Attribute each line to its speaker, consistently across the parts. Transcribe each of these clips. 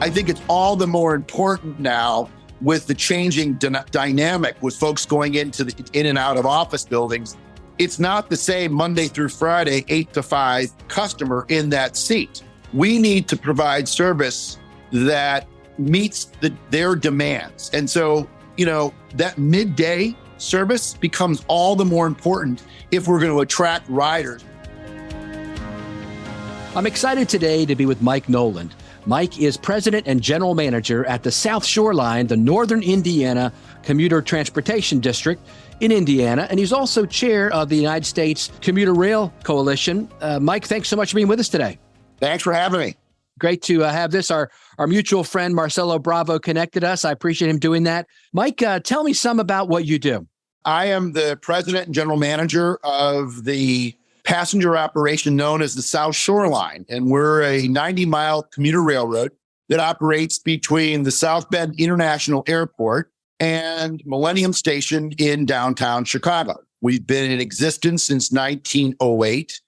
Speaker 1: I think it's all the more important now with the changing dynamic with folks going in and out of office buildings. It's not the same Monday through Friday, 8 to 5 customer in that seat. We need to provide service that meets their demands. And so, that midday service becomes all the more important if we're going to attract riders.
Speaker 2: I'm excited today to be with Mike Noland. Mike is president and general manager at the South Shore Line, the Northern Indiana Commuter Transportation District in Indiana, and he's also chair of the United States Commuter Rail Coalition. Mike, thanks so much for being with us today.
Speaker 1: Thanks for having me.
Speaker 2: Great to have this. Our mutual friend, Marcelo Bravo, connected us. I appreciate him doing that. Mike, tell me some about what you do.
Speaker 1: I am the president and general manager of the passenger operation known as the South Shore Line. And we're a 90-mile commuter railroad that operates between the South Bend International Airport and Millennium Station in downtown Chicago. We've been in existence since 1908.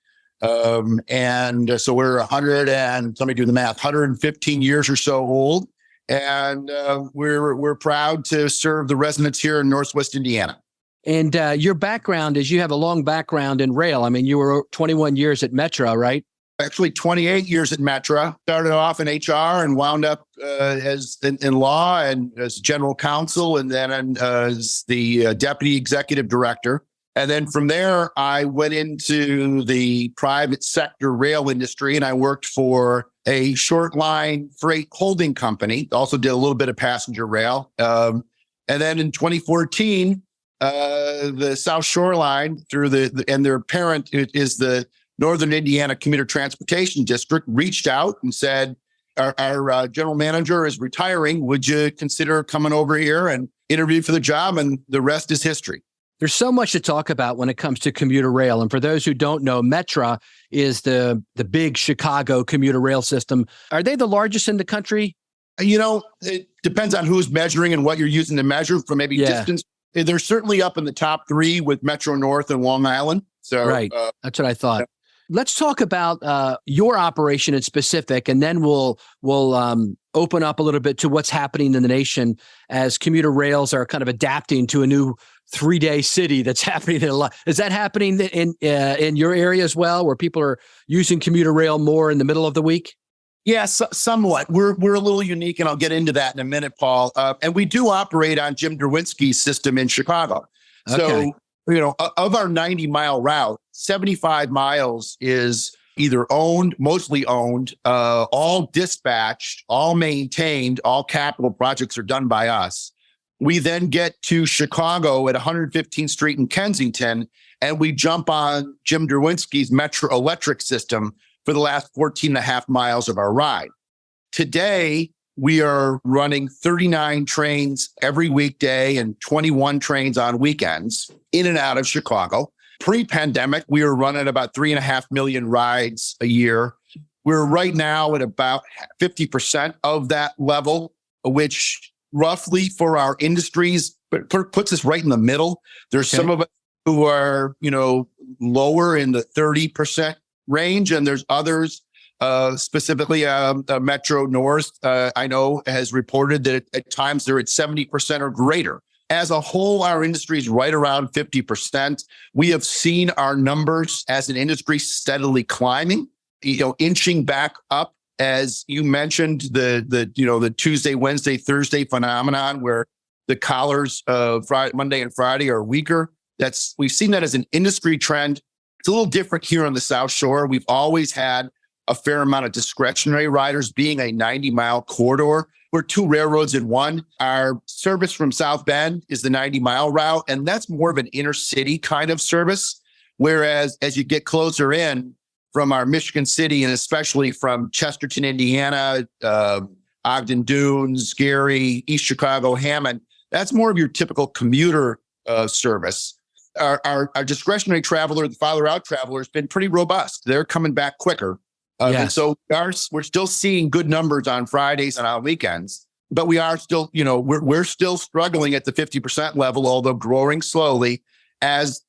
Speaker 1: And so we're 115 years or so old. And we're proud to serve the residents here in Northwest Indiana.
Speaker 2: And your background is you have a long background in rail. I mean, you were 21 years at Metro, right?
Speaker 1: Actually, 28 years at Metro. Started off in HR and wound up as in law and as general counsel, and then as the deputy executive director. And then from there, I went into the private sector rail industry, and I worked for a short line freight holding company. Also did a little bit of passenger rail. And then in 2014, the South Shore Line through and their parent is the Northern Indiana Commuter Transportation District, reached out and said, our general manager is retiring. Would you consider coming over here and interview for the job? And the rest is history.
Speaker 2: There's so much to talk about when it comes to commuter rail. And for those who don't know, Metra is the big Chicago commuter rail system. Are they the largest in the country?
Speaker 1: It depends on who's measuring and what you're using to measure for maybe distance. They're certainly up in the top 3 with Metro North and Long Island. So
Speaker 2: right. That's what I thought. Let's talk about your operation in specific, and then we'll open up a little bit to what's happening in the nation as commuter rails are kind of adapting to a new 3-day city that's happening in a lot. Is that happening in your area as well, where people are using commuter rail more in the middle of the week?
Speaker 1: Yes, somewhat. We're a little unique, and I'll get into that in a minute, Paul. And we do operate on Jim Derwinski's system in Chicago.
Speaker 2: Okay.
Speaker 1: So, of our 90-mile route, 75 miles is either mostly owned, all dispatched, all maintained, all capital projects are done by us. We then get to Chicago at 115th Street in Kensington, and we jump on Jim Derwinski's Metro Electric system for the last 14 and a half miles of our ride. Today, we are running 39 trains every weekday and 21 trains on weekends in and out of Chicago. Pre-pandemic, we were running about 3.5 million rides a year. We're right now at about 50% of that level, which roughly for our industries puts us right in the middle. There's some of us who are, lower in the 30% range, and there's others, specifically Metro North, I know has reported that at times they're at 70% or greater. As a whole, our industry is right around 50%. We have seen our numbers as an industry steadily climbing, inching back up. As you mentioned, the Tuesday, Wednesday, Thursday phenomenon where the collars of Monday and Friday are weaker. We've seen that as an industry trend. It's a little different here on the South Shore. We've always had a fair amount of discretionary riders, being a 90-mile corridor. We're 2 railroads in one. Our service from South Bend is the 90-mile route, and that's more of an inner city kind of service. Whereas as you get closer in from our Michigan City, and especially from Chesterton, Indiana, Ogden Dunes, Gary, East Chicago, Hammond, that's more of your typical commuter service. Our discretionary traveler, the farther out traveler, has been pretty robust. They're coming back quicker. And so we're still seeing good numbers on Fridays and on weekends, but we are still, we're still struggling at the 50% level, although growing slowly as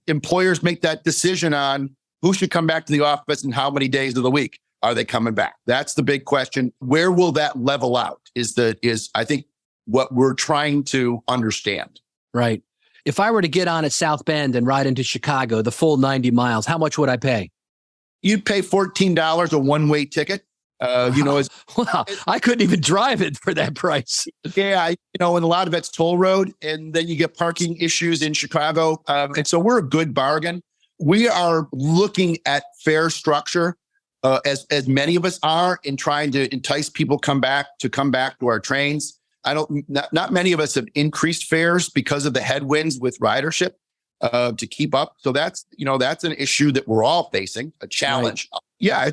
Speaker 1: employers make that decision on who should come back to the office and how many days of the week. Are they coming back? That's the big question. Where will that level out is I think what we're trying to understand.
Speaker 2: Right. If I were to get on at South Bend and ride into Chicago, the full 90 miles, how much would I pay?
Speaker 1: You'd pay $14 a one-way ticket.
Speaker 2: Wow. I couldn't even drive it for that price.
Speaker 1: Yeah, and a lot of it's toll road, and then you get parking issues in Chicago. And so we're a good bargain. We are looking at fare structure as many of us are in trying to entice people come back to our trains. Not many of us have increased fares because of the headwinds with ridership to keep up. So that's an issue that we're all facing, a challenge. Right. Yeah,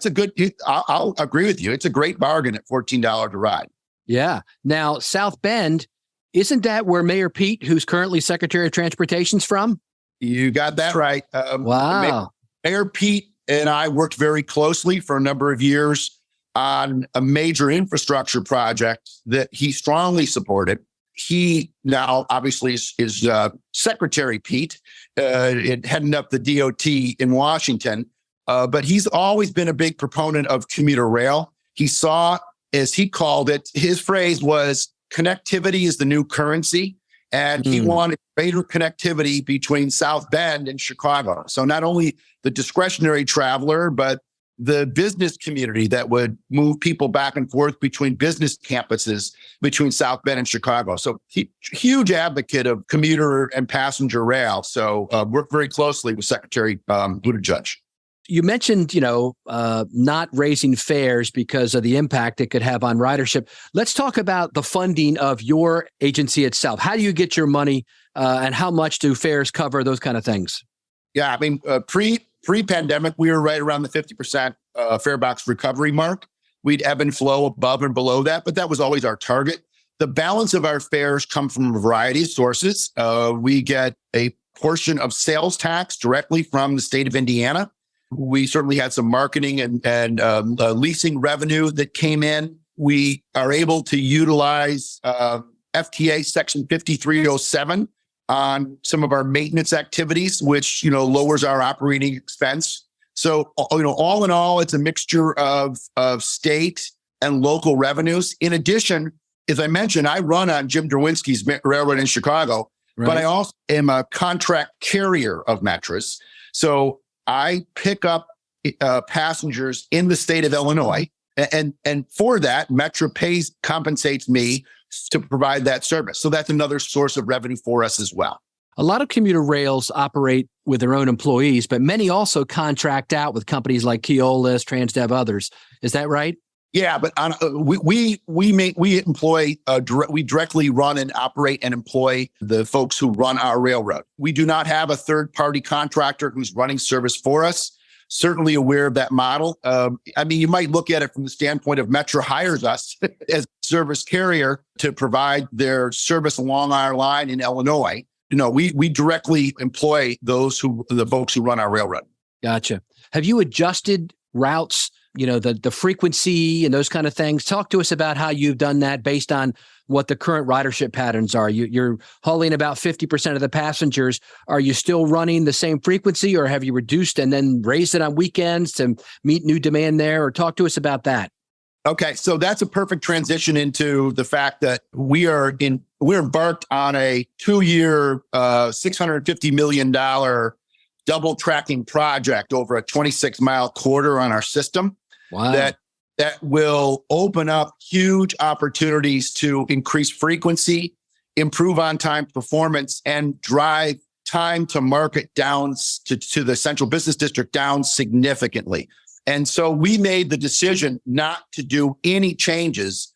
Speaker 1: I'll agree with you. It's a great bargain at $14 a ride.
Speaker 2: Yeah. Now, South Bend, isn't that where Mayor Pete, who's currently Secretary of Transportation's from?
Speaker 1: You got that right.
Speaker 2: Wow.
Speaker 1: Mayor Pete and I worked very closely for a number of years on a major infrastructure project that he strongly supported. He now obviously is Secretary Pete, heading up the DOT in Washington. But he's always been a big proponent of commuter rail. He saw, as he called it, his phrase was, connectivity is the new currency. And he wanted greater connectivity between South Bend and Chicago. So not only the discretionary traveler, but the business community that would move people back and forth between business campuses between South Bend and Chicago. So huge advocate of commuter and passenger rail. So worked very closely with Secretary Buttigieg.
Speaker 2: You mentioned, not raising fares because of the impact it could have on ridership. Let's talk about the funding of your agency itself. How do you get your money and how much do fares cover, those kind of things?
Speaker 1: Yeah, I mean, pre-pandemic, we were right around the 50% fare box recovery mark. We'd ebb and flow above and below that, but that was always our target. The balance of our fares come from a variety of sources. We get a portion of sales tax directly from the state of Indiana. We certainly had some marketing and leasing revenue that came in. We are able to utilize FTA Section 5307 on some of our maintenance activities, which lowers our operating expense. So all in all, it's a mixture of state and local revenues. In addition, as I mentioned, I run on Jim Derwinski's railroad in Chicago, right, but I also am a contract carrier of Metras. So I pick up passengers in the state of Illinois, and for that, Metra compensates me to provide that service. So that's another source of revenue for us as well.
Speaker 2: A lot of commuter rails operate with their own employees, but many also contract out with companies like Keolis, Transdev, others. Is that right?
Speaker 1: Yeah, but we directly run and operate and employ the folks who run our railroad. We do not have a third-party contractor who's running service for us. Certainly aware of that model. You might look at it from the standpoint of Metra hires us as a service carrier to provide their service along our line in Illinois. We directly employ the folks who run our railroad.
Speaker 2: Gotcha. Have you adjusted routes? The frequency and those kind of things. Talk to us about how you've done that based on what the current ridership patterns are. You're hauling about 50% of the passengers. Are you still running the same frequency, or have you reduced and then raised it on weekends to meet new demand there? Or talk to us about that.
Speaker 1: Okay, so that's a perfect transition into the fact that we're embarked on a 2-year, $650 million double tracking project over a 26-mile corridor on our system.
Speaker 2: Wow.
Speaker 1: That will open up huge opportunities to increase frequency, improve on-time performance, and drive time to market down to the central business district down significantly. And so we made the decision not to do any changes.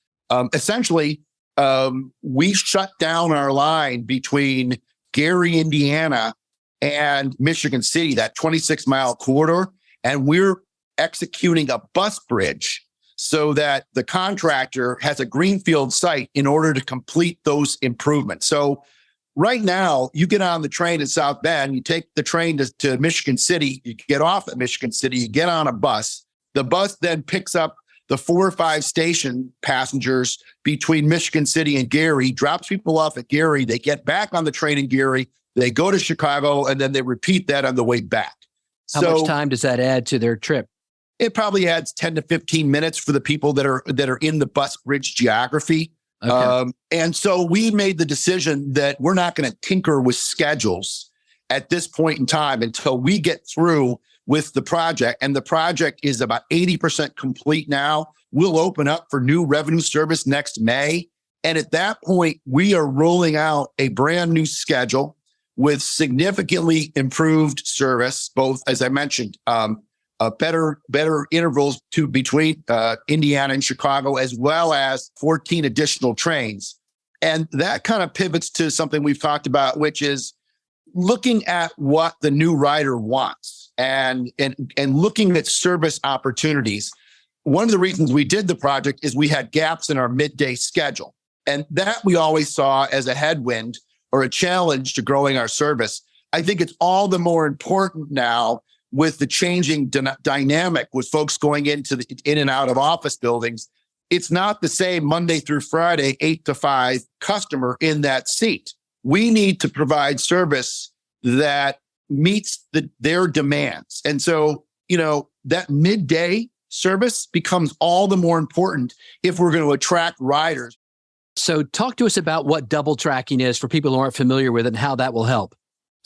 Speaker 1: Essentially, we shut down our line between Gary, Indiana, and Michigan City, that 26-mile corridor, and we're executing a bus bridge so that the contractor has a greenfield site in order to complete those improvements. So right now, you get on the train in South Bend, you take the train to Michigan City, you get off at Michigan City, you get on a bus. The bus then picks up the 4 or 5 station passengers between Michigan City and Gary, drops people off at Gary, they get back on the train in Gary, they go to Chicago, and then they repeat that on the way back.
Speaker 2: How much time does that add to their trip?
Speaker 1: It probably adds 10 to 15 minutes for the people that are in the bus bridge geography.
Speaker 2: Okay.
Speaker 1: And so we made the decision that we're not going to tinker with schedules at this point in time until we get through with the project. And the project is about 80% complete now. We'll open up for new revenue service next May. And at that point, we are rolling out a brand new schedule with significantly improved service, both, as I mentioned, better intervals between Indiana and Chicago, as well as 14 additional trains. And that kind of pivots to something we've talked about, which is looking at what the new rider wants and looking at service opportunities. One of the reasons we did the project is we had gaps in our midday schedule. And that we always saw as a headwind or a challenge to growing our service. I think it's all the more important now with the changing dynamic with folks going in and out of office buildings. It's not the same Monday through Friday, 8 to 5 customer in that seat. We need to provide service that meets their demands. And so, that midday service becomes all the more important if we're going to attract riders.
Speaker 2: So talk to us about what double tracking is for people who aren't familiar with it and how that will help.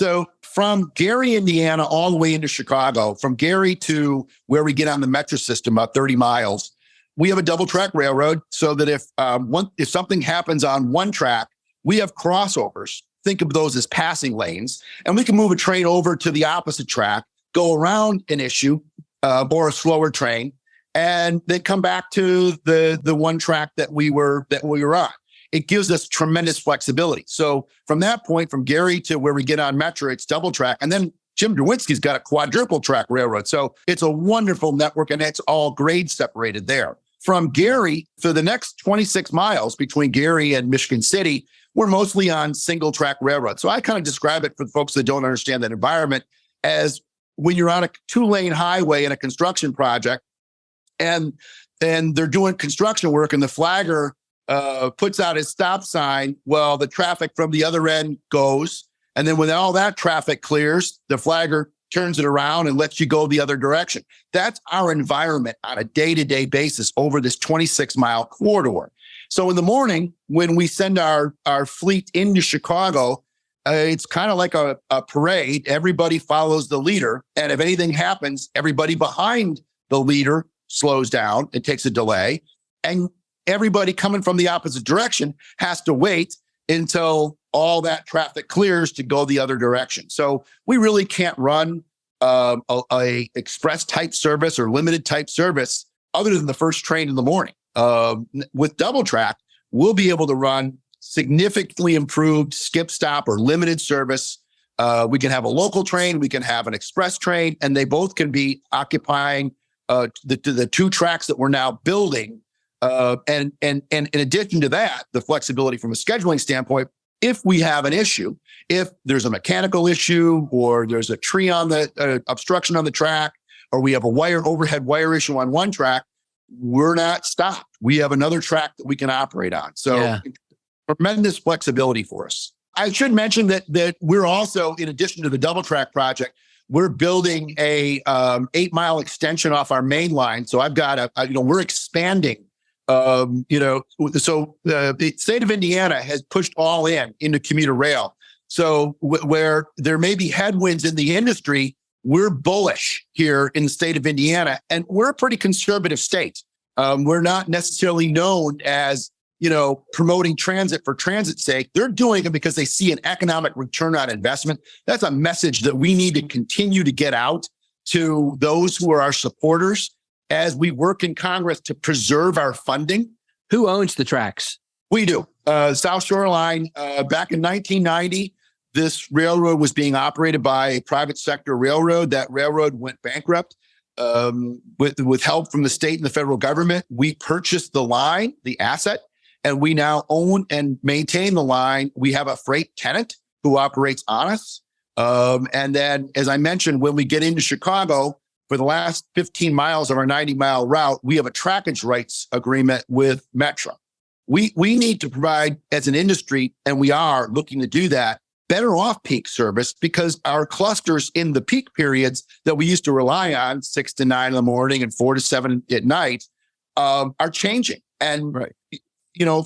Speaker 1: So from Gary, Indiana, all the way into Chicago, from Gary to where we get on the metro system, about 30 miles, we have a double track railroad so that if something happens on one track, we have crossovers. Think of those as passing lanes, and we can move a train over to the opposite track, go around an issue or a slower train, and then come back to the one track that we were on. It gives us tremendous flexibility. So from that point, from Gary to where we get on Metro, it's double track. And then Jim Derwinski's got a quadruple track railroad. So it's a wonderful network, and it's all grade separated there. From Gary, for the next 26 miles between Gary and Michigan City, we're mostly on single track railroad. So I kind of describe it for the folks that don't understand that environment as when you're on a 2-lane highway in a construction project and they're doing construction work and the flagger puts out his stop sign. Well, the traffic from the other end goes. And then when all that traffic clears, the flagger turns it around and lets you go the other direction. That's our environment on a day-to-day basis over this 26-mile corridor. So in the morning, when we send our fleet into Chicago, it's kind of like a parade. Everybody follows the leader. And if anything happens, everybody behind the leader slows down. It takes a delay. And everybody coming from the opposite direction has to wait until all that traffic clears to go the other direction. So we really can't run a express type service or limited type service other than the first train in the morning. With double track, we'll be able to run significantly improved skip stop or limited service. We can have a local train, we can have an express train, and they both can be occupying the two tracks that we're now building. And in addition to that, the flexibility from a scheduling standpoint, if we have an issue, if there's a mechanical issue or there's a tree on the obstruction on the track, or we have a overhead wire issue on one track, we're not stopped. We have another track that we can operate on. So tremendous flexibility for us. I should mention that we're also, in addition to the double track project, we're building a 8-mile extension off our main line. So I've got we're expanding. So the state of Indiana has pushed all into commuter rail. So where there may be headwinds in the industry, we're bullish here in the state of Indiana, and we're a pretty conservative state. We're not necessarily known as, promoting transit for transit's sake. They're doing it because they see an economic return on investment. That's a message that we need to continue to get out to those who are our supporters as we work in Congress to preserve our funding.
Speaker 2: Who owns the tracks?
Speaker 1: We do. South Shore Line, back in 1990, this railroad was being operated by a private sector railroad. That railroad went bankrupt. With help from the state and the federal government, we purchased the line, the asset, and we now own and maintain the line. We have a freight tenant who operates on us. And then, as I mentioned, when we get into Chicago, for the last 15 miles of our 90-mile route, we have a trackage rights agreement with Metro. We need to provide, as an industry, and we are looking to do that, better off-peak service because our clusters in the peak periods that we used to rely on, 6 to 9 in the morning and 4 to 7 at night, are changing. And,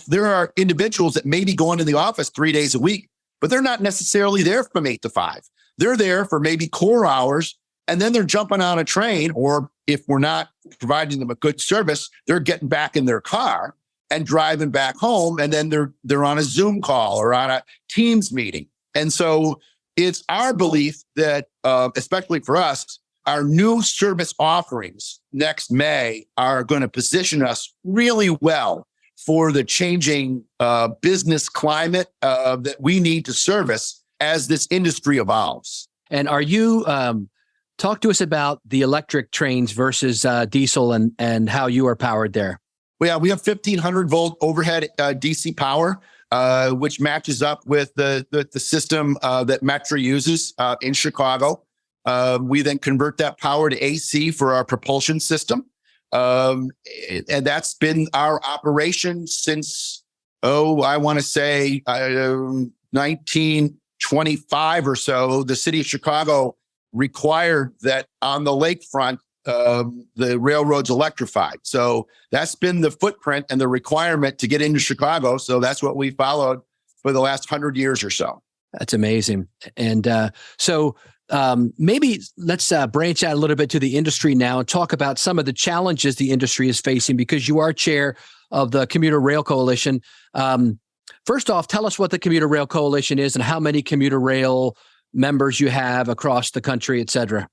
Speaker 1: there are individuals that may be going to the office 3 days a week, but they're not necessarily there from 8 to 5. They're there for maybe core hours, and then they're jumping on a train, or if we're not providing them a good service, they're getting back in their car and driving back home, and then they're on a Zoom call or on a Teams meeting. And so it's our belief that, especially for us, our new service offerings next May are going to position us really well for the changing business climate that we need to service as this industry evolves.
Speaker 2: And are you, talk to us about the electric trains versus diesel and how you are powered there.
Speaker 1: Well, we have 1,500 volt overhead DC power, which matches up with the system that Metro uses in Chicago. We then convert that power to AC for our propulsion system. And that's been our operation since, I want to say 1925 or so. The city of Chicago required that on the lakefront, the railroads electrified. So that's been the footprint and the requirement to get into Chicago. So that's what we followed for the last 100 years or so.
Speaker 2: That's amazing. And so maybe let's branch out a little bit to the industry now and talk about some of the challenges the industry is facing, because you are chair of the Commuter Rail Coalition. First off, tell us what the Commuter Rail Coalition is and how many Commuter Rail members you have across the country, et cetera.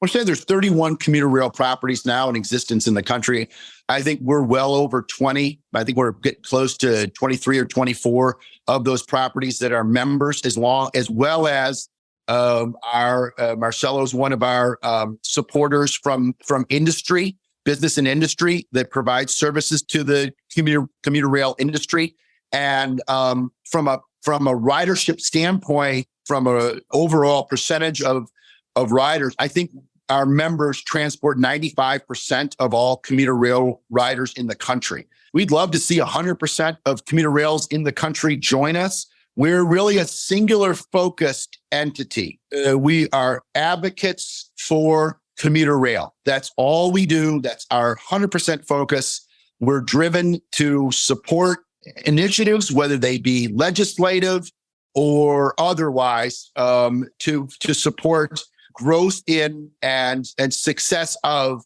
Speaker 1: We're saying there's 31 commuter rail properties now in existence in the country. I think we're well over 20. I think we're getting close to 23 or 24 of those properties that are members, as well as our Marcelo's one of our supporters from industry, business and industry that provides services to the commuter rail industry. And from a ridership standpoint, from an overall percentage of riders, I think our members transport 95% of all commuter rail riders in the country. We'd love to see 100% of commuter rails in the country join us. We're really a singular focused entity. We are advocates for commuter rail. That's all we do. That's our 100% focus. We're driven to support initiatives, whether they be legislative or otherwise, to support growth in and success of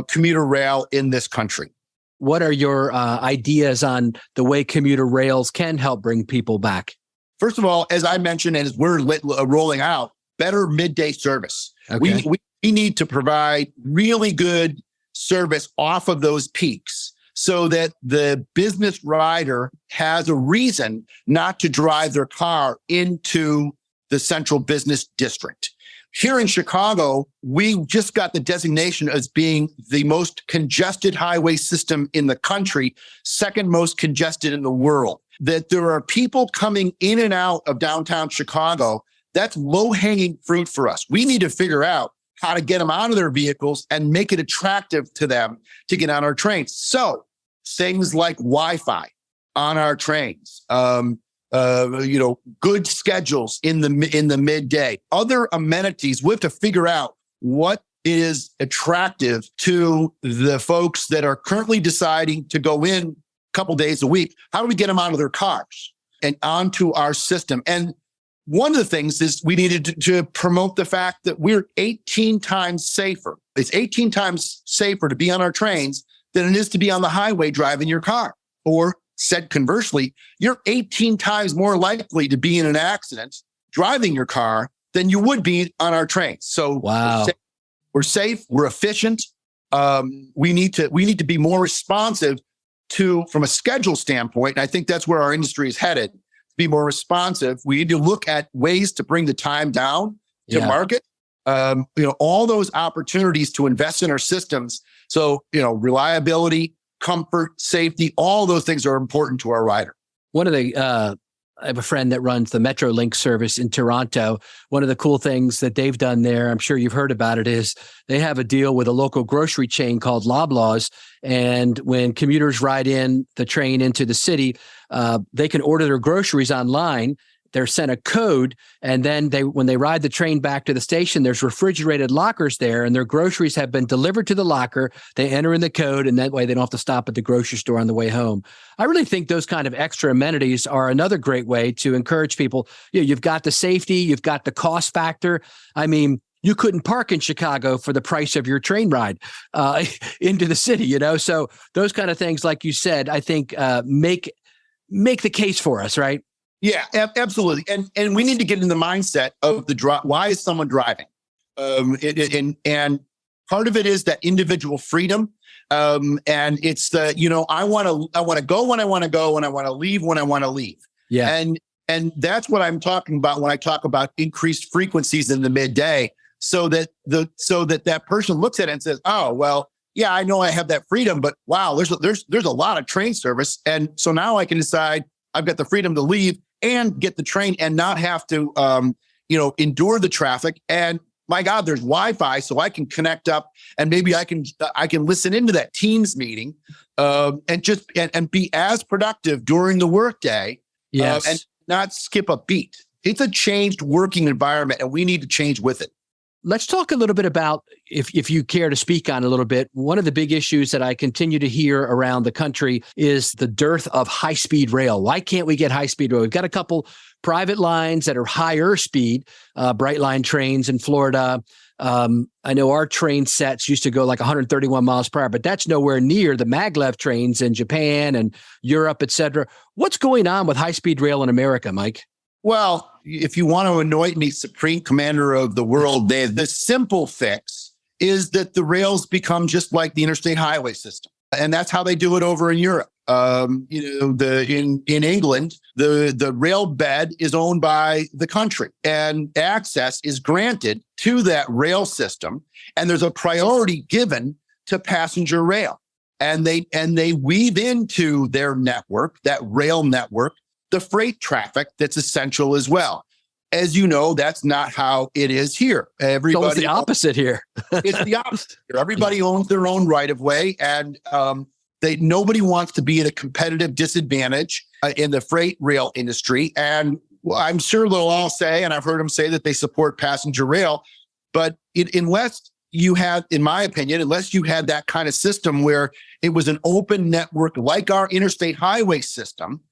Speaker 1: commuter rail in this country.
Speaker 2: What are your ideas on the way commuter rails can help bring people back?
Speaker 1: First of all, as I mentioned, and as we're rolling out, better midday service.
Speaker 2: Okay.
Speaker 1: We need to provide really good service off of those peaks so that the business rider has a reason not to drive their car into the central business district. Here in Chicago, we just got the designation as being the most congested highway system in the country, second most congested in the world. That there are people coming in and out of downtown Chicago. That's low-hanging fruit for us. We need to figure out how to get them out of their vehicles and make it attractive to them to get on our trains. So things like Wi-Fi on our trains, good schedules in the midday, other amenities. We have to figure out what is attractive to the folks that are currently deciding to go in a couple days a week. How do we get them out of their cars and onto our system? And one of the things is we needed to promote the fact that we're 18 times safer. It's 18 times safer to be on our trains than it is to be on the highway driving your car. Or said conversely, you're 18 times more likely to be in an accident driving your car than you would be on our trains. So
Speaker 2: wow.
Speaker 1: We're safe, we're efficient. We need to be more responsive from a schedule standpoint. And I think that's where our industry is headed. Be more responsive. We need to look at ways to bring the time down to market. All those opportunities to invest in our systems. So, reliability, comfort, safety, all those things are important to our rider. One of
Speaker 2: the, I have a friend that runs the Metrolink service in Toronto. One of the cool things that they've done there, I'm sure you've heard about it, is they have a deal with a local grocery chain called Loblaws. And when commuters ride in the train into the city, they can order their groceries online. they're sent a code, and then when they ride the train back to the station, there's refrigerated lockers there, and their groceries have been delivered to the locker. They enter in the code, and that way they don't have to stop at the grocery store on the way home. I really think those kind of extra amenities are another great way to encourage people. You've got the safety, you've got the cost factor. I mean, you couldn't park in Chicago for the price of your train ride into the city, So those kind of things, like you said, I think make the case for us, right?
Speaker 1: Yeah, absolutely. And we need to get in the mindset of why is someone driving? And part of it is that individual freedom. And it's I want to go when I want to go, and I want to leave when I want to leave.
Speaker 2: Yeah.
Speaker 1: And that's what I'm talking about when I talk about increased frequencies in the midday, so that that person looks at it and says, oh, well, yeah, I know I have that freedom, but wow, there's a lot of train service. And so now I can decide I've got the freedom to leave and get the train and not have to, endure the traffic. And my God, there's Wi-Fi, so I can connect up, and maybe I can listen into that Teams meeting, and be as productive during the workday,
Speaker 2: yes,
Speaker 1: and not skip a beat. It's a changed working environment, and we need to change with it.
Speaker 2: Let's talk a little bit about, if you care to speak on a little bit, one of the big issues that I continue to hear around the country is the dearth of high-speed rail. Why can't we get high-speed rail? We've got a couple private lines that are higher speed, Brightline trains in Florida. I know our train sets used to go like 131 miles per hour, but that's nowhere near the maglev trains in Japan and Europe, et cetera. What's going on with high-speed rail in America, Mike?
Speaker 1: Well, if you want to anoint me supreme commander of the world, the simple fix is that the rails become just like the interstate highway system. And that's how they do it over in Europe. In England, the rail bed is owned by the country, and access is granted to that rail system. And there's a priority given to passenger rail. And they weave into their network, that rail network, the freight traffic that's essential as well. As you know, that's not how it is here. Everybody,
Speaker 2: so it's the opposite here.
Speaker 1: It's the opposite here. Everybody owns their own right of way, and nobody wants to be at a competitive disadvantage in the freight rail industry. And I'm sure they'll all say, and I've heard them say, that they support passenger rail, but unless you had, in my opinion, unless you had that kind of system where it was an open network like our interstate highway system,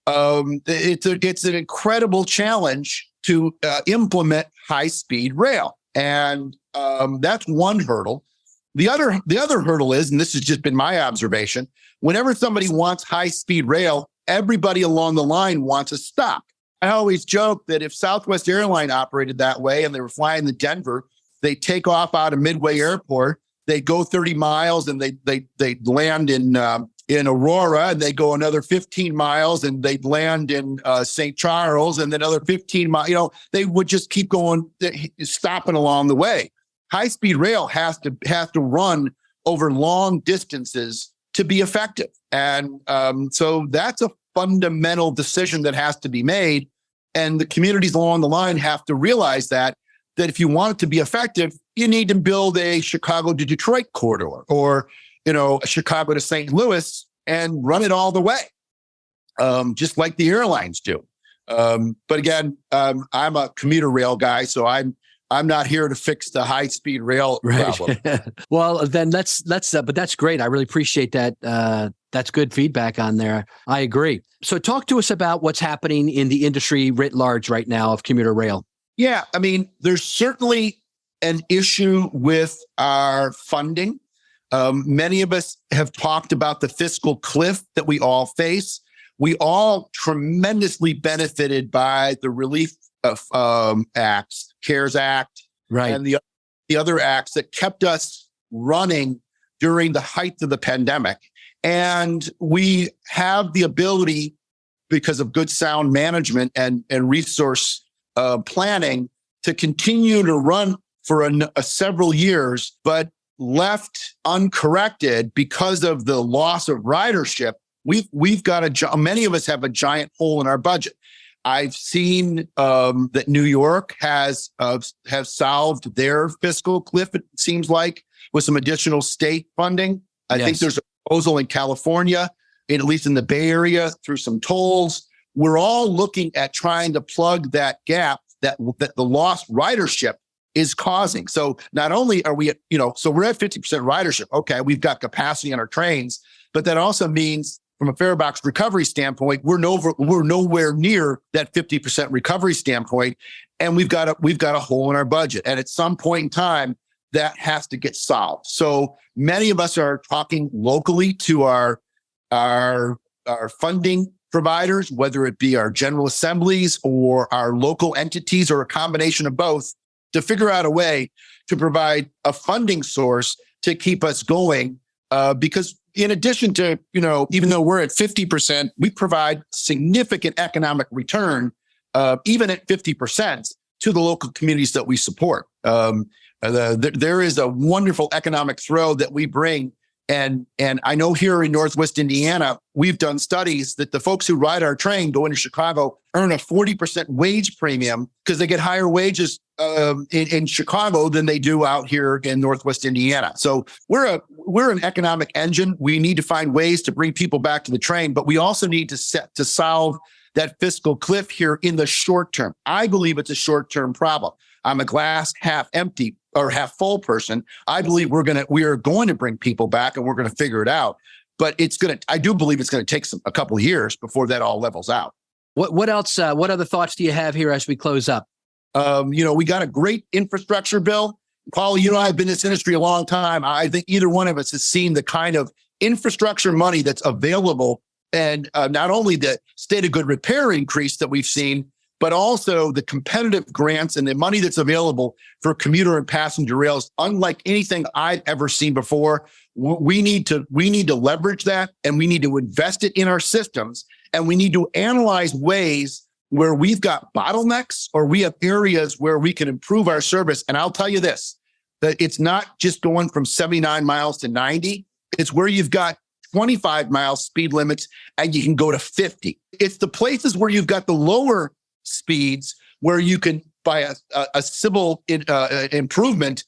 Speaker 1: it's an incredible challenge to implement high-speed rail, and that's one hurdle. The other hurdle is, and this has just been my observation, whenever somebody wants high-speed rail, everybody along the line wants a stop. I always joke that if Southwest Airline operated that way and they were flying to Denver, they take off out of Midway Airport, they go 30 miles, and they land in Aurora, and they go another 15 miles, and they land in St. Charles, and then another 15 miles. They would just keep going, stopping along the way. High-speed rail has to run over long distances to be effective, and so that's a fundamental decision that has to be made. And the communities along the line have to realize that if you want it to be effective, you need to build a Chicago to Detroit corridor, or Chicago to St. Louis, and run it all the way, just like the airlines do. But again, I'm a commuter rail guy, so I'm not here to fix the high speed rail problem.
Speaker 2: Well, then let's. But that's great. I really appreciate that. That's good feedback on there. I agree. So talk to us about what's happening in the industry writ large right now of commuter rail.
Speaker 1: Yeah, I mean, there's certainly an issue with our funding. Many of us have talked about the fiscal cliff that we all face. We all tremendously benefited by the relief acts, CARES Act,
Speaker 2: right,
Speaker 1: and the other acts that kept us running during the height of the pandemic. And we have the ability, because of good sound management and resource planning, to continue to run for several years, but left uncorrected because of the loss of ridership, we've got many of us have a giant hole in our budget. I've seen that New York have solved their fiscal cliff, it seems like, with some additional state funding. I think there's a proposal in California, at least in the Bay Area, through some tolls. we're all looking at trying to plug that gap that the lost ridership is causing. So not only are we at, so we're at 50% ridership. Okay, we've got capacity on our trains, but that also means from a fare box recovery standpoint, we're nowhere near that 50% recovery standpoint, and we've got a hole in our budget. And at some point in time, that has to get solved. So many of us are talking locally to our funding providers, whether it be our general assemblies or our local entities or a combination of both, to figure out a way to provide a funding source to keep us going. Because in addition to, even though we're at 50%, we provide significant economic return, even at 50% to the local communities that we support. There is a wonderful economic throw that we bring. And I know here in Northwest Indiana, we've done studies that the folks who ride our train going to Chicago earn a 40% wage premium because they get higher wages in Chicago than they do out here in Northwest Indiana. So we're an economic engine. We need to find ways to bring people back to the train, but we also need to solve that fiscal cliff here in the short term. I believe it's a short-term problem. I'm a glass half empty or half full person. I believe we are going to bring people back and we're going to figure it out. But I do believe it's going to take a couple of years before that all levels out.
Speaker 2: What else? What other thoughts do you have here as we close up?
Speaker 1: We got a great infrastructure bill. Paul, I've been in this industry a long time. I think either one of us has seen the kind of infrastructure money that's available, and not only the state of good repair increase that we've seen, but also the competitive grants and the money that's available for commuter and passenger rails, unlike anything I've ever seen before. We need to leverage that, and we need to invest it in our systems, and we need to analyze ways where we've got bottlenecks or we have areas where we can improve our service. And I'll tell you this, that it's not just going from 79 miles to 90. It's where you've got 25 mile speed limits and you can go to 50. It's the places where you've got the lower speeds where you can, by a civil improvement,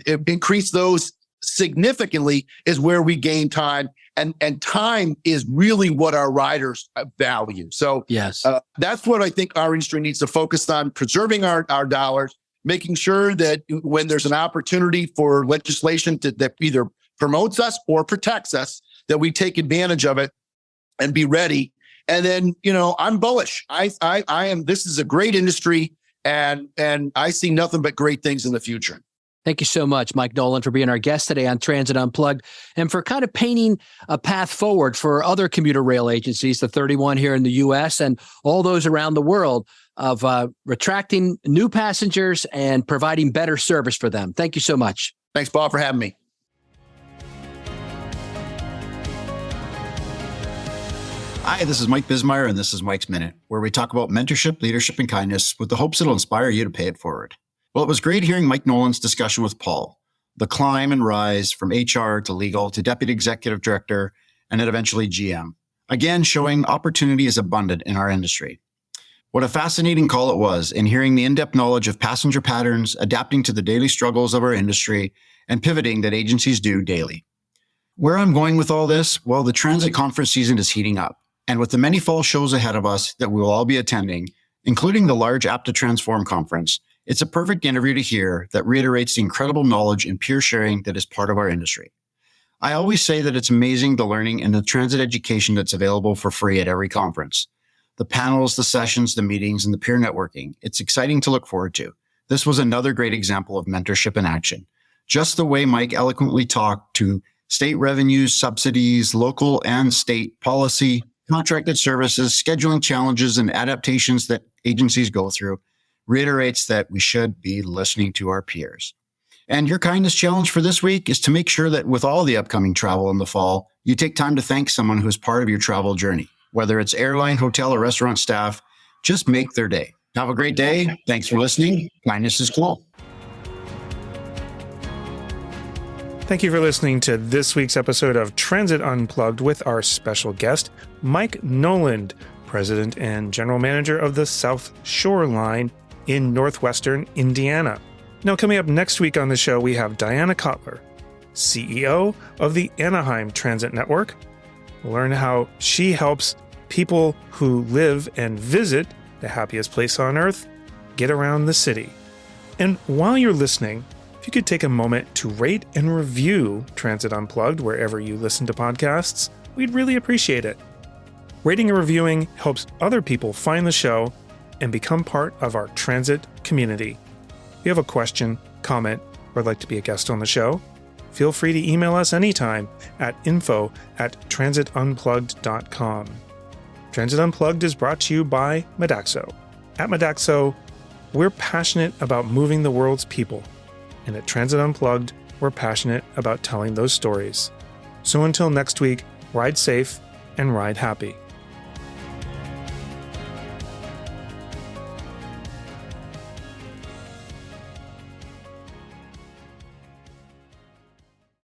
Speaker 1: increase those significantly, is where we gain time. And time is really what our riders value. So
Speaker 2: yes,
Speaker 1: that's what I think our industry needs to focus on: preserving our dollars, making sure that when there's an opportunity for legislation that either promotes us or protects us, that we take advantage of it and be ready. And then, I'm bullish. I am. This is a great industry, and I see nothing but great things in the future.
Speaker 2: Thank you so much, Mike Noland, for being our guest today on Transit Unplugged and for kind of painting a path forward for other commuter rail agencies, the 31 here in the U.S. and all those around the world, of attracting new passengers and providing better service for them. Thank you so much.
Speaker 1: Thanks, Bob, for having me.
Speaker 3: Hi, this is Mike Bismeyer, and this is Mike's Minute, where we talk about mentorship, leadership, and kindness with the hopes it'll inspire you to pay it forward. Well, it was great hearing Mike Noland's discussion with Paul, the climb and rise from HR to legal to deputy executive director and then eventually GM. Again, showing opportunity is abundant in our industry. What a fascinating call it was, in hearing the in-depth knowledge of passenger patterns, adapting to the daily struggles of our industry, and pivoting that agencies do daily. Where I'm going with all this? Well, the transit conference season is heating up. And with the many fall shows ahead of us that we will all be attending, including the large Apt to Transform conference, it's a perfect interview to hear that reiterates the incredible knowledge and peer sharing that is part of our industry. I always say that it's amazing the learning and the transit education that's available for free at every conference. The panels, the sessions, the meetings, and the peer networking. It's exciting to look forward to. This was another great example of mentorship in action. Just the way Mike eloquently talked to state revenues, subsidies, local and state policy, contracted services, scheduling challenges, and adaptations that agencies go through, reiterates that we should be listening to our peers. And your kindness challenge for this week is to make sure that with all the upcoming travel in the fall, you take time to thank someone who is part of your travel journey. Whether it's airline, hotel, or restaurant staff, just make their day. Have a great day. Thanks for listening. Kindness is cool.
Speaker 4: Thank you for listening to this week's episode of Transit Unplugged with our special guest, Mike Noland, President and General Manager of the South Shore Line in Northwestern Indiana. Now, coming up next week on the show, we have Diana Kotler, CEO of the Anaheim Transit Network. We'll learn how she helps people who live and visit the happiest place on earth get around the city. And while you're listening, if you could take a moment to rate and review Transit Unplugged wherever you listen to podcasts, we'd really appreciate it. Rating and reviewing helps other people find the show and become part of our transit community. If you have a question, comment, or would like to be a guest on the show, feel free to email us anytime at info@transitunplugged.com. Transit Unplugged is brought to you by Modaxo. At Modaxo, we're passionate about moving the world's people. And at Transit Unplugged, we're passionate about telling those stories. So until next week, ride safe and ride happy.